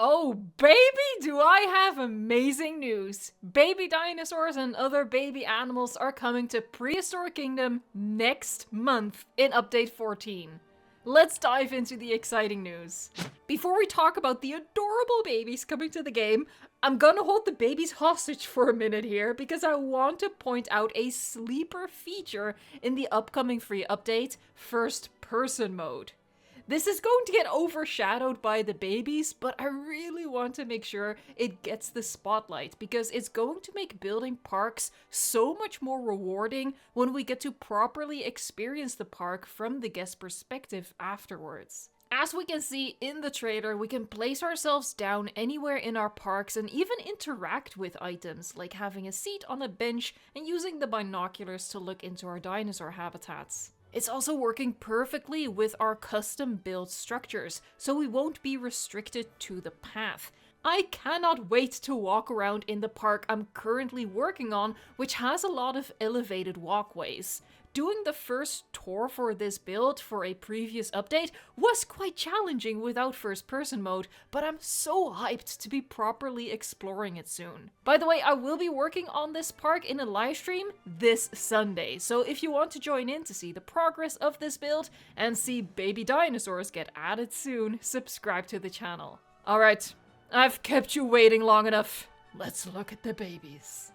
Oh baby, do I have amazing news! Baby dinosaurs and other baby animals are coming to Prehistoric Kingdom next month in Update 14. Let's dive into the exciting news. Before we talk about the adorable babies coming to the game, I'm gonna hold the babies hostage for a minute here because I want to point out a sleeper feature in the upcoming free update, First Person Mode. This is going to get overshadowed by the babies, but I really want to make sure it gets the spotlight because it's going to make building parks so much more rewarding when we get to properly experience the park from the guest perspective afterwards. As we can see in the trailer, we can place ourselves down anywhere in our parks and even interact with items, like having a seat on a bench and using the binoculars to look into our dinosaur habitats. It's also working perfectly with our custom-built structures, so we won't be restricted to the path. I cannot wait to walk around in the park I'm currently working on, which has a lot of elevated walkways. Doing the first tour for this build for a previous update was quite challenging without first person mode, but I'm so hyped to be properly exploring it soon. By the way, I will be working on this park in a livestream this Sunday, so if you want to join in to see the progress of this build and see baby dinosaurs get added soon, subscribe to the channel. Alright, I've kept you waiting long enough. Let's look at the babies.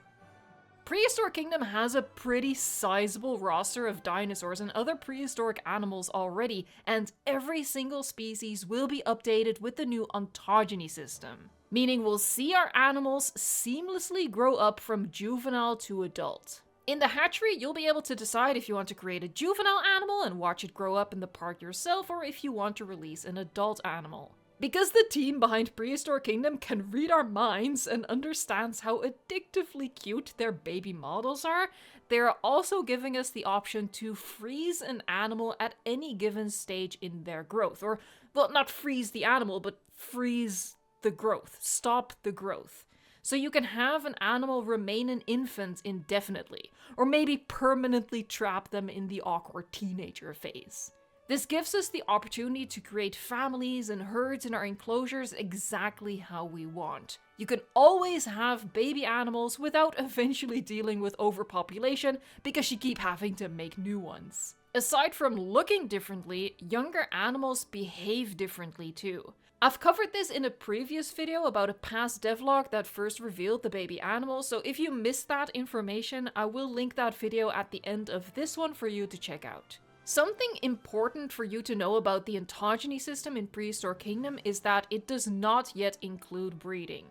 Prehistoric Kingdom has a pretty sizable roster of dinosaurs and other prehistoric animals already, and every single species will be updated with the new ontogeny system. Meaning we'll see our animals seamlessly grow up from juvenile to adult. In the hatchery, you'll be able to decide if you want to create a juvenile animal and watch it grow up in the park yourself, or if you want to release an adult animal. Because the team behind Prehistoric Kingdom can read our minds and understands how addictively cute their baby models are, they are also giving us the option to freeze an animal at any given stage in their growth. Or, well, not freeze the animal, but freeze the growth. Stop the growth. So you can have an animal remain an infant indefinitely, or maybe permanently trap them in the awkward teenager phase. This gives us the opportunity to create families and herds in our enclosures exactly how we want. You can always have baby animals without eventually dealing with overpopulation because you keep having to make new ones. Aside from looking differently, younger animals behave differently too. I've covered this in a previous video about a past devlog that first revealed the baby animals, so if you missed that information, I will link that video at the end of this one for you to check out. Something important for you to know about the ontogeny system in Prehistoric Kingdom is that it does not yet include breeding.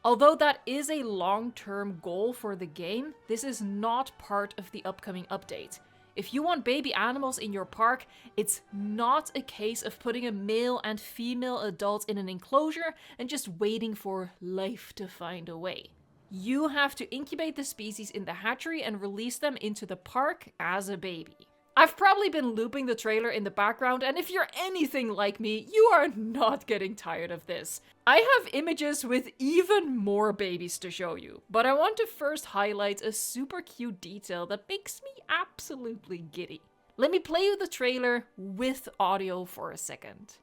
Although that is a long-term goal for the game, this is not part of the upcoming update. If you want baby animals in your park, it's not a case of putting a male and female adult in an enclosure and just waiting for life to find a way. You have to incubate the species in the hatchery and release them into the park as a baby. I've probably been looping the trailer in the background, and if you're anything like me, you are not getting tired of this. I have images with even more babies to show you, but I want to first highlight a super cute detail that makes me absolutely giddy. Let me play you the trailer with audio for a second.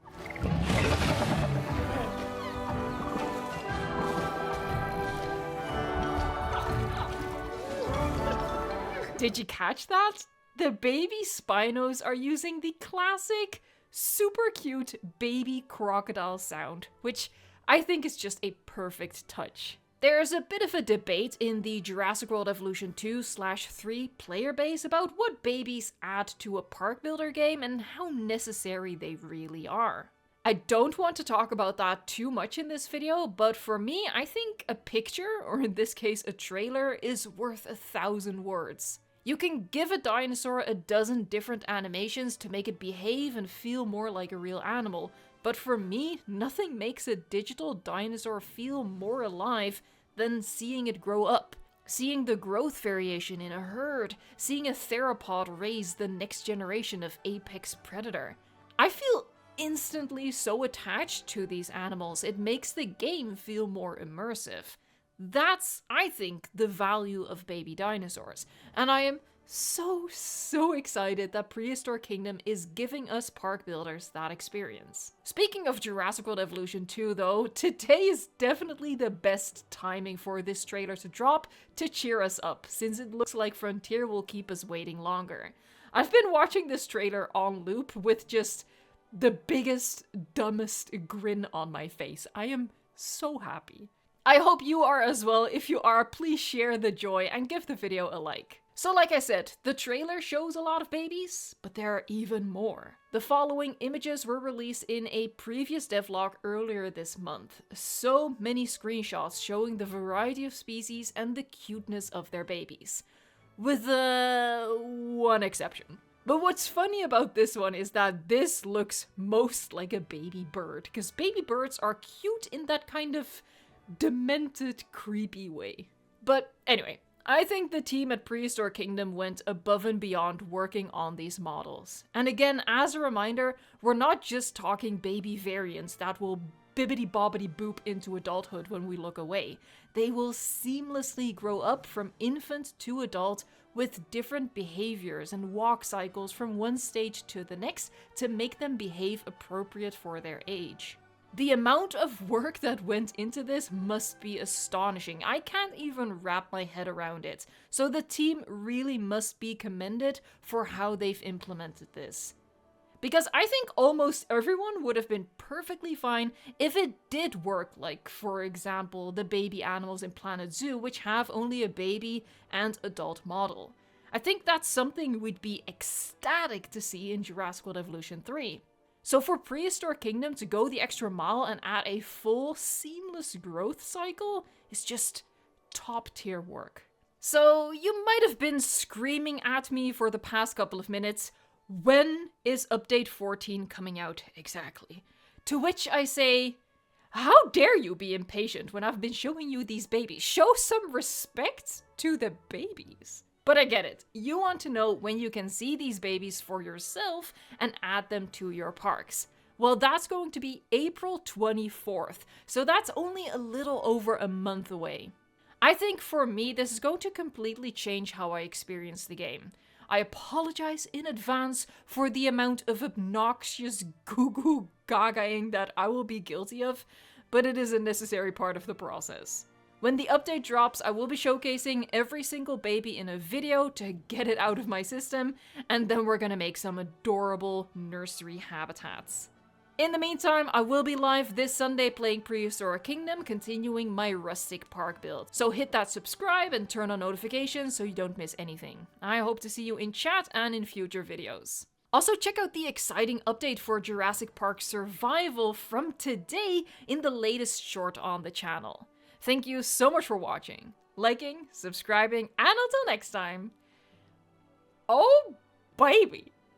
Did you catch that? The baby Spinos are using the classic, super cute baby crocodile sound, which I think is just a perfect touch. There's a bit of a debate in the Jurassic World Evolution 2/3 player base about what babies add to a park builder game and how necessary they really are. I don't want to talk about that too much in this video, but for me, I think a picture, or in this case a trailer, is worth 1,000 words. You can give a dinosaur a dozen different animations to make it behave and feel more like a real animal, but for me, nothing makes a digital dinosaur feel more alive than seeing it grow up. Seeing the growth variation in a herd, seeing a theropod raise the next generation of apex predator. I feel instantly so attached to these animals, it makes the game feel more immersive. That's, I think, the value of baby dinosaurs, and I am so excited that Prehistoric Kingdom is giving us park builders that experience. Speaking of Jurassic World Evolution 2 though, today is definitely the best timing for this trailer to drop to cheer us up, since it looks like Frontier will keep us waiting longer. I've been watching this trailer on loop with just the biggest, dumbest grin on my face. I am so happy. I hope you are as well. If you are, please share the joy and give the video a like. So like I said, the trailer shows a lot of babies, but there are even more. The following images were released in a previous devlog earlier this month. So many screenshots showing the variety of species and the cuteness of their babies. With one exception. But what's funny about this one is that this looks most like a baby bird, because baby birds are cute in that kind of demented, creepy way. But anyway, I think the team at Prehistoric Kingdom went above and beyond working on these models. And again, as a reminder, we're not just talking baby variants that will bibbity bobbity boop into adulthood when we look away. They will seamlessly grow up from infant to adult with different behaviors and walk cycles from one stage to the next to make them behave appropriate for their age. The amount of work that went into this must be astonishing. I can't even wrap my head around it. So the team really must be commended for how they've implemented this. Because I think almost everyone would have been perfectly fine if it did work, like, for example, the baby animals in Planet Zoo, which have only a baby and adult model. I think that's something we'd be ecstatic to see in Jurassic World Evolution 3. So for Prehistoric Kingdom to go the extra mile and add a full, seamless growth cycle is just top tier work. So you might have been screaming at me for the past couple of minutes, when is update 14 coming out exactly? To which I say, how dare you be impatient when I've been showing you these babies? Show some respect to the babies. But I get it. You want to know when you can see these babies for yourself and add them to your parks. Well, that's going to be April 24th, so that's only a little over a month away. I think for me, this is going to completely change how I experience the game. I apologize in advance for the amount of obnoxious goo-goo gagaing that I will be guilty of, but it is a necessary part of the process. When the update drops, I will be showcasing every single baby in a video to get it out of my system, and then we're gonna make some adorable nursery habitats. In the meantime, I will be live this Sunday playing Prehistoric Kingdom, continuing my rustic park build. So hit that subscribe and turn on notifications so you don't miss anything. I hope to see you in chat and in future videos. Also, check out the exciting update for Jurassic Park Survival from today in the latest short on the channel. Thank you so much for watching, liking, subscribing, and until next time, oh baby!